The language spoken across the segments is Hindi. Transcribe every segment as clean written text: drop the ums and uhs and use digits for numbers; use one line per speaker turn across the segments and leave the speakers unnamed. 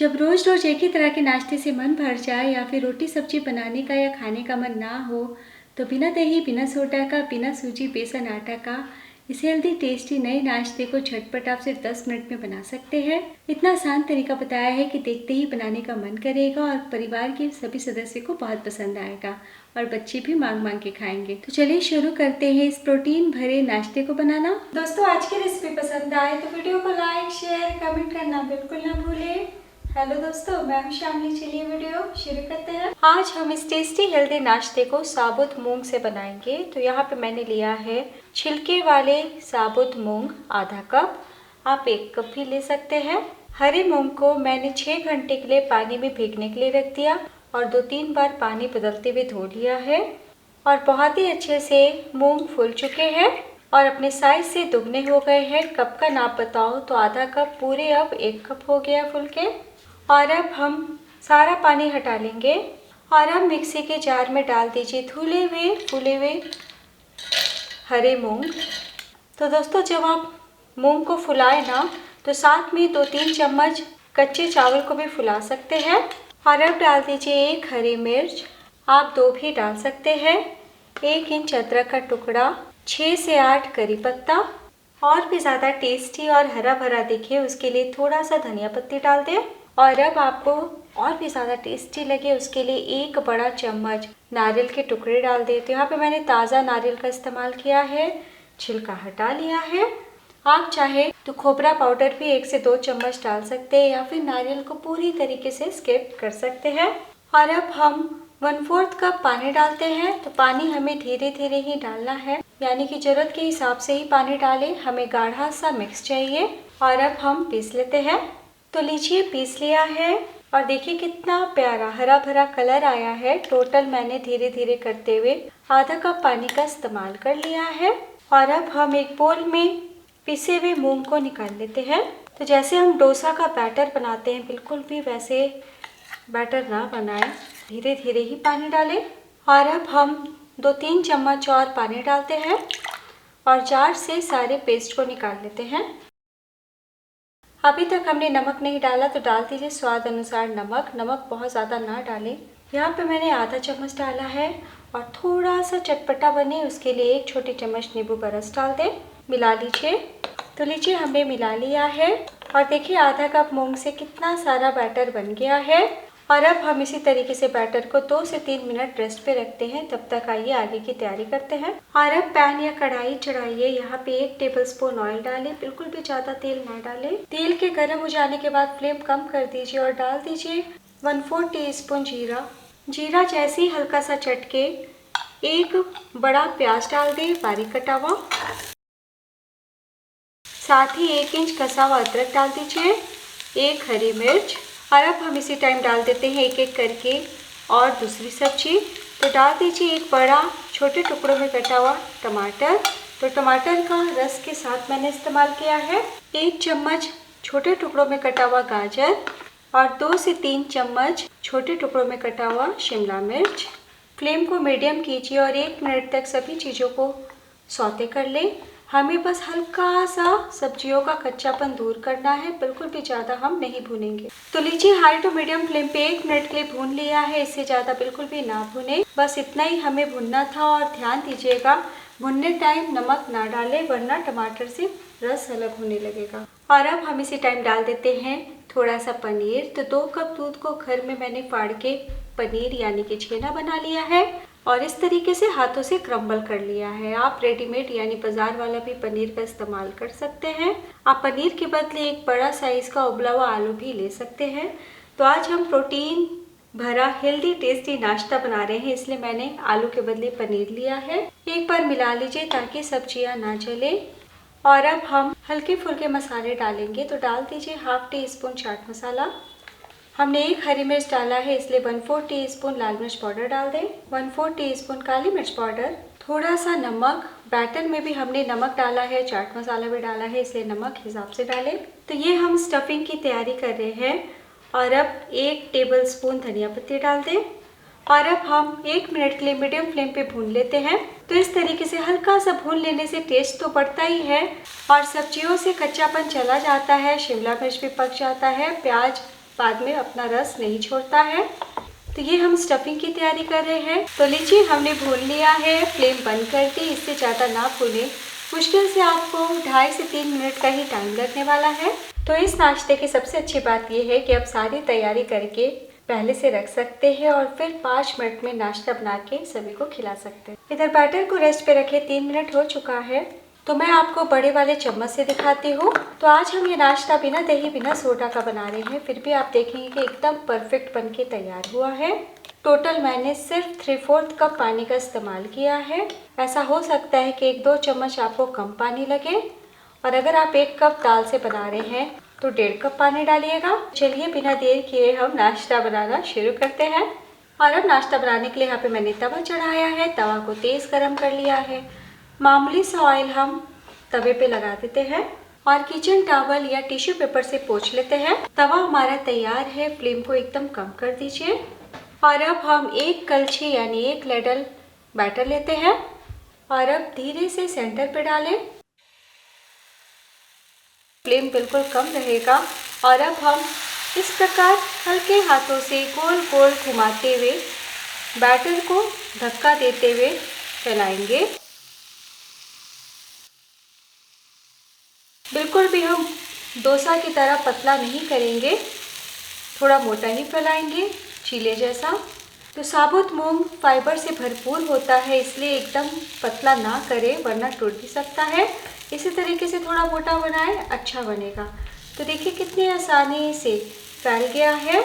जब रोज़ रोज़ एक ही तरह के नाश्ते से मन भर जाए या फिर रोटी सब्जी बनाने का या खाने का मन ना हो, तो बिना दही, बिना सोडा का, बिना सूजी, बेसन, आटा का इस हेल्दी टेस्टी नए नाश्ते को झटपट आप सिर्फ 10 मिनट में बना सकते हैं। इतना आसान तरीका बताया है कि देखते ही बनाने का मन करेगा और परिवार के सभी सदस्य को बहुत पसंद आएगा और बच्चे भी मांग मांग के खाएंगे। तो चलिए शुरू करते हैं इस प्रोटीन भरे नाश्ते को बनाना। दोस्तों, आज की रेसिपी पसंद आए तो वीडियो को लाइक, शेयर, कमेंट करना बिल्कुल ना भूलें। हेलो दोस्तों, मैं हूं शामली। चलिए वीडियो शुरू करते हैं। आज हम इस टेस्टी हेल्दी नाश्ते को साबुत मूंग से बनाएंगे। तो यहाँ पे मैंने लिया है छिलके वाले साबुत मूंग आधा कप, आप 1 कप भी ले सकते हैं। हरे मूंग को मैंने 6 घंटे के लिए पानी में भीगने के लिए रख दिया और 2-3 बार पानी बदलते हुए धो लिया है और बहुत ही अच्छे से मूंग फूल चुके हैं और अपने साइज से दुगने हो गए हैं। कप का नाप बताओ तो आधा कप पूरे अब 1 कप हो गया फूल के। और अब हम सारा पानी हटा लेंगे और अब मिक्सी के जार में डाल दीजिए धुले हुए फूले हुए हरे मूंग। तो दोस्तों, जब आप मूंग को फुलाए ना तो साथ में 2-3 चम्मच कच्चे चावल को भी फुला सकते हैं। और अब डाल दीजिए 1 हरी मिर्च, आप 2 भी डाल सकते हैं, 1 इंच अदरक का टुकड़ा, 6 से 8 करी पत्ता। और भी ज़्यादा टेस्टी और हरा भरा दिखे उसके लिए थोड़ा सा धनिया पत्ती डाल दें। और अब आपको और भी ज़्यादा टेस्टी लगे उसके लिए 1 बड़ा चम्मच नारियल के टुकड़े डाल दें। तो यहाँ पे मैंने ताज़ा नारियल का इस्तेमाल किया है, छिलका हटा लिया है। आप चाहे तो खोपरा पाउडर भी 1 से 2 चम्मच डाल सकते हैं या फिर नारियल को पूरी तरीके से स्किप कर सकते हैं। और अब हम 1/4 कप पानी डालते हैं। तो पानी हमें धीरे धीरे ही डालना है, यानी कि ज़रूरत के हिसाब से ही पानी डालें, हमें गाढ़ा सा मिक्स चाहिए। और अब हम पीस लेते हैं। तो लीजिए, पीस लिया है और देखिए कितना प्यारा हरा भरा कलर आया है। टोटल मैंने धीरे धीरे करते हुए आधा कप पानी का इस्तेमाल कर लिया है। और अब हम एक बोल में पिसे हुए मूंग को निकाल लेते हैं। तो जैसे हम डोसा का बैटर बनाते हैं बिल्कुल भी वैसे बैटर ना बनाएं, धीरे धीरे ही पानी डालें। और अब हम 2-3 चम्मच और पानी डालते हैं और जार से सारे पेस्ट को निकाल लेते हैं। अभी तक हमने नमक नहीं डाला तो डाल दीजिए स्वाद अनुसार नमक। नमक बहुत ज़्यादा ना डालें। यहाँ पे मैंने आधा चम्मच डाला है और थोड़ा सा चटपटा बने उसके लिए 1 छोटी चम्मच नींबू का रस डाल दें। मिला लीजिए। तो लीजिए, हमने मिला लिया है और देखिए आधा कप मूंग से कितना सारा बैटर बन गया है। और अब हम इसी तरीके से बैटर को 2 से 3 मिनट रेस्ट पे रखते हैं। तब तक आइए आगे की तैयारी करते हैं। और अब पैन या कढ़ाई चढ़ाइए, यहाँ पे 1 टेबलस्पून ऑयल डालें, बिल्कुल भी ज़्यादा तेल ना डालें। तेल के गर्म हो जाने के बाद फ्लेम कम कर दीजिए और डाल दीजिए 1/4 टीस्पून जीरा। जीरा जैसे ही हल्का सा चटके 1 बड़ा प्याज डाल दें बारीक कटा हुआ, साथ ही 1 इंच कसा हुआ अदरक डाल दीजिए, 1 हरी मिर्च। और अब हम इसी टाइम डाल देते हैं एक एक करके और दूसरी सब्जी। तो डाल दीजिए 1 बड़ा छोटे टुकड़ों में कटा हुआ टमाटर। तो टमाटर का रस के साथ मैंने इस्तेमाल किया है। 1 चम्मच छोटे टुकड़ों में कटा हुआ गाजर और 2 से 3 चम्मच छोटे टुकड़ों में कटा हुआ शिमला मिर्च। फ्लेम को मीडियम कीजिए और 1 मिनट तक सभी चीज़ों को सौते कर लें। हमें बस हल्का सा सब्जियों का कच्चापन दूर करना है, बिल्कुल भी ज़्यादा हम नहीं भूनेंगे। तो लीजिए, हाई टू मीडियम फ्लेम पे 1 मिनट के लिए भून लिया है। इससे ज़्यादा बिल्कुल भी ना भुने, बस इतना ही हमें भुनना था। और ध्यान दीजिएगा, भुनने टाइम नमक ना डालें वरना टमाटर से रस अलग होने लगेगा। और अब हम इसी टाइम डाल देते हैं थोड़ा सा पनीर। तो 2 कप दूध को घर में मैंने फाड़ के पनीर यानी कि छेना बना लिया है और इस तरीके से हाथों से क्रम्बल कर लिया है। आप रेडीमेड यानी बाजार वाला भी पनीर का इस्तेमाल कर सकते हैं। आप पनीर के बदले 1 बड़ा साइज का उबला हुआ आलू भी ले सकते हैं। तो आज हम प्रोटीन भरा हेल्दी टेस्टी नाश्ता बना रहे हैं, इसलिए मैंने आलू के बदले पनीर लिया है। एक बार मिला लीजिए ताकि सब्जियां ना जले। और अब हम हल्के फुल्के मसाले डालेंगे। तो डाल दीजिए 1/2 टीस्पून चाट मसाला। हमने 1 हरी मिर्च डाला है इसलिए 1/4 टीस्पून लाल मिर्च पाउडर डाल दें, 1/4 टीस्पून काली मिर्च पाउडर, थोड़ा सा नमक। बैटर में भी हमने नमक डाला है, चाट मसाला भी डाला है, इसलिए नमक हिसाब से डालें। तो ये हम स्टफिंग की तैयारी कर रहे हैं। और अब 1 टेबलस्पून धनिया पत्ती डाल दें और अब हम 1 मिनट के लिए मीडियम फ्लेम पे भून लेते हैं। तो इस तरीके से हल्का सा भून लेने से टेस्ट तो बढ़ता ही है और सब्जियों से कच्चापन चला जाता है, शिमला मिर्च भी पक जाता है, प्याज बाद में अपना रस नहीं छोड़ता है। तो ये हम स्टफिंग की तैयारी कर रहे हैं। तो लीजिए हमने भून लिया है, फ्लेम बंद कर दी। इससे ज़्यादा ना भूनें, मुश्किल से आपको 2.5 से 3 मिनट का ही टाइम लगने वाला है। तो इस नाश्ते की सबसे अच्छी बात यह है कि आप सारी तैयारी करके पहले से रख सकते हैं और फिर 5 मिनट में नाश्ता बना के सभी को खिला सकते हैं। इधर बैटर को रेस्ट पे रखे 3 मिनट हो चुका है। तो मैं आपको बड़े वाले चम्मच से दिखाती हूँ। तो आज हम ये नाश्ता बिना दही बिना सोडा का बना रहे हैं, फिर भी आप देखेंगे कि एकदम परफेक्ट बन के तैयार हुआ है। टोटल मैंने सिर्फ 3/4 कप पानी का इस्तेमाल किया है। ऐसा हो सकता है कि 1-2 चम्मच आपको कम पानी लगे, और अगर आप 1 कप दाल से बना रहे हैं तो 1.5 कप पानी डालिएगा। चलिए बिना देर किए हम नाश्ता बनाना शुरू करते हैं। और अब नाश्ता बनाने के लिए यहाँ पे मैंने तवा चढ़ाया है। तवा को तेज़ गरम कर लिया है। मामूली सा ऑयल हम तवे पे लगा देते हैं और किचन टॉवल या टिश्यू पेपर से पोंछ लेते हैं। तवा हमारा तैयार है, फ्लेम को एकदम कम कर दीजिए। और अब हम 1 कलछी यानी 1 लेडल बैटर लेते हैं और अब धीरे से सेंटर पे डालें। फ्लेम बिल्कुल कम रहेगा और अब हम इस प्रकार हल्के हाथों से गोल गोल घुमाते हुए बैटर को धक्का देते हुए फैलाएंगे। बिल्कुल भी हम डोसा की तरह पतला नहीं करेंगे, थोड़ा मोटा ही फैलाएंगे, चीले जैसा। तो साबुत मूंग फाइबर से भरपूर होता है, इसलिए एकदम पतला ना करें वरना टूट भी सकता है। इसी तरीके से थोड़ा मोटा बनाएं, अच्छा बनेगा। तो देखिए कितनी आसानी से फैल गया है,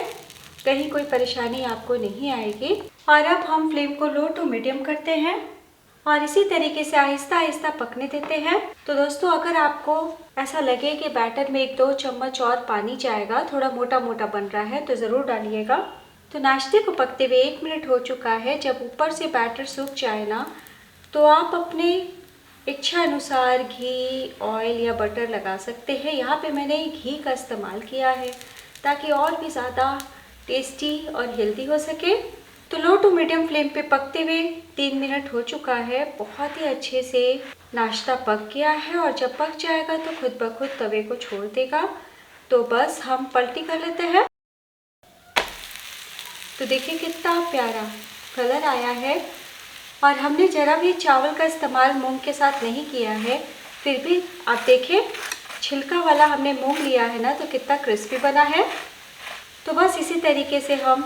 कहीं कोई परेशानी आपको नहीं आएगी। और अब हम फ्लेम को लो टू मीडियम करते हैं और इसी तरीके से आहिस्ता आहिस्ता पकने देते हैं। तो दोस्तों, अगर आपको ऐसा लगे कि बैटर में 1-2 चम्मच और पानी जाएगा, थोड़ा मोटा मोटा बन रहा है, तो ज़रूर डालिएगा। तो नाश्ते को पकते हुए 1 मिनट हो चुका है। जब ऊपर से बैटर सूख जाए ना, तो आप अपने इच्छा अनुसार घी, ऑयल या बटर लगा सकते हैं। यहाँ पे मैंने घी का इस्तेमाल किया है ताकि और भी ज़्यादा टेस्टी और हेल्दी हो सके। तो लो टू मीडियम फ्लेम पे पकते हुए 3 मिनट हो चुका है। बहुत ही अच्छे से नाश्ता पक गया है और जब पक जाएगा तो खुद ब खुद तवे को छोड़ देगा। तो बस हम पलटी कर लेते हैं। तो देखिए कितना प्यारा कलर आया है और हमने ज़रा भी चावल का इस्तेमाल मूंग के साथ नहीं किया है। फिर भी आप देखें, छिलका वाला हमने मूंग लिया है ना, तो कितना क्रिस्पी बना है। तो बस इसी तरीके से हम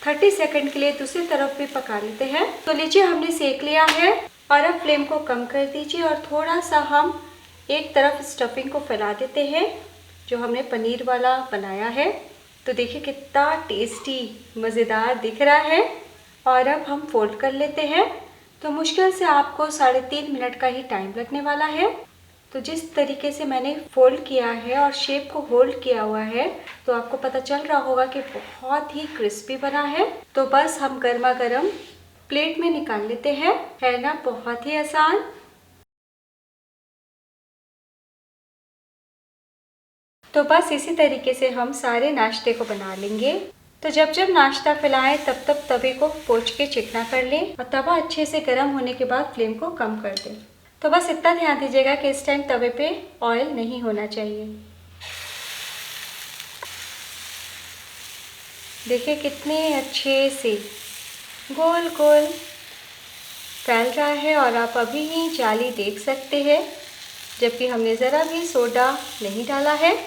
30 सेकंड के लिए दूसरी तरफ भी पका लेते हैं। तो लीजिए हमने सेक लिया है और अब फ्लेम को कम कर दीजिए और थोड़ा सा हम एक तरफ स्टफिंग को फैला देते हैं जो हमने पनीर वाला बनाया है। तो देखिए कितना टेस्टी मज़ेदार दिख रहा है। और अब हम फोल्ड कर लेते हैं। तो मुश्किल से आपको 3.5 मिनट का ही टाइम लगने वाला है। तो जिस तरीके से मैंने फोल्ड किया है और शेप को होल्ड किया हुआ है, तो आपको पता चल रहा होगा कि बहुत ही क्रिस्पी बना है। तो बस हम गर्मा गर्म प्लेट में निकाल लेते हैं। है ना बहुत ही आसान। तो बस इसी तरीके से हम सारे नाश्ते को बना लेंगे। तो जब जब नाश्ता फैलाएं तब तब तवे को पोंछ के चिकना कर लें और तवा अच्छे से गर्म होने के बाद फ्लेम को कम कर दें। तो बस इतना ध्यान दीजिएगा कि इस टाइम तवे पे ऑयल नहीं होना चाहिए। देखिए कितने अच्छे से गोल गोल फैल रहा है और आप अभी ही जाली देख सकते हैं, जबकि हमने ज़रा भी सोडा नहीं डाला है।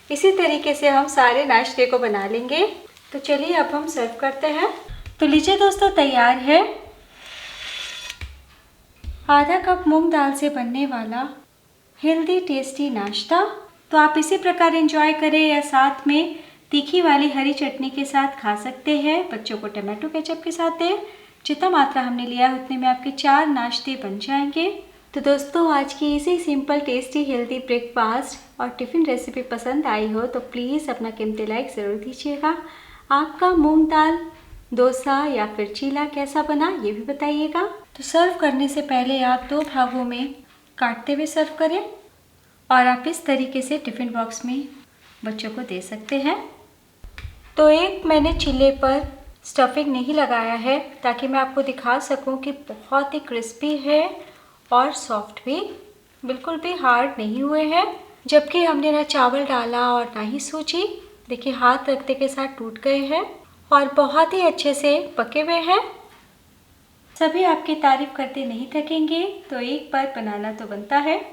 इसी तरीके से हम सारे नाश्ते को बना लेंगे। तो चलिए अब हम सर्व करते हैं। तो लीजिए दोस्तों, तैयार है आधा कप मूंग दाल से बनने वाला हेल्दी टेस्टी नाश्ता। तो आप इसी प्रकार एंजॉय करें या साथ में तीखी वाली हरी चटनी के साथ खा सकते हैं। बच्चों को टमाटो केचप के साथ दें। जितना मात्रा हमने लिया है उतने में आपके 4 नाश्ते बन जाएंगे। तो दोस्तों, आज की इसी सिंपल टेस्टी हेल्दी ब्रेकफास्ट और टिफ़िन रेसिपी पसंद आई हो तो प्लीज़ अपना कीमती लाइक ज़रूर दीजिएगा। आपका मूंग दाल डोसा या फिर चीला कैसा बना ये भी बताइएगा। तो सर्व करने से पहले आप 2 भागों में काटते हुए सर्व करें और आप इस तरीके से टिफ़िन बॉक्स में बच्चों को दे सकते हैं। तो एक मैंने चूल्हे पर स्टफिंग नहीं लगाया है ताकि मैं आपको दिखा सकूं कि बहुत ही क्रिस्पी है और सॉफ्ट भी, बिल्कुल भी हार्ड नहीं हुए हैं। जबकि हमने ना चावल डाला और ना ही सूजी। देखिए हाथ रखते के साथ टूट गए हैं और बहुत ही अच्छे से पके हुए हैं। सभी आपकी तारीफ करते नहीं थकेंगे, तो एक बार बनाना तो बनता है।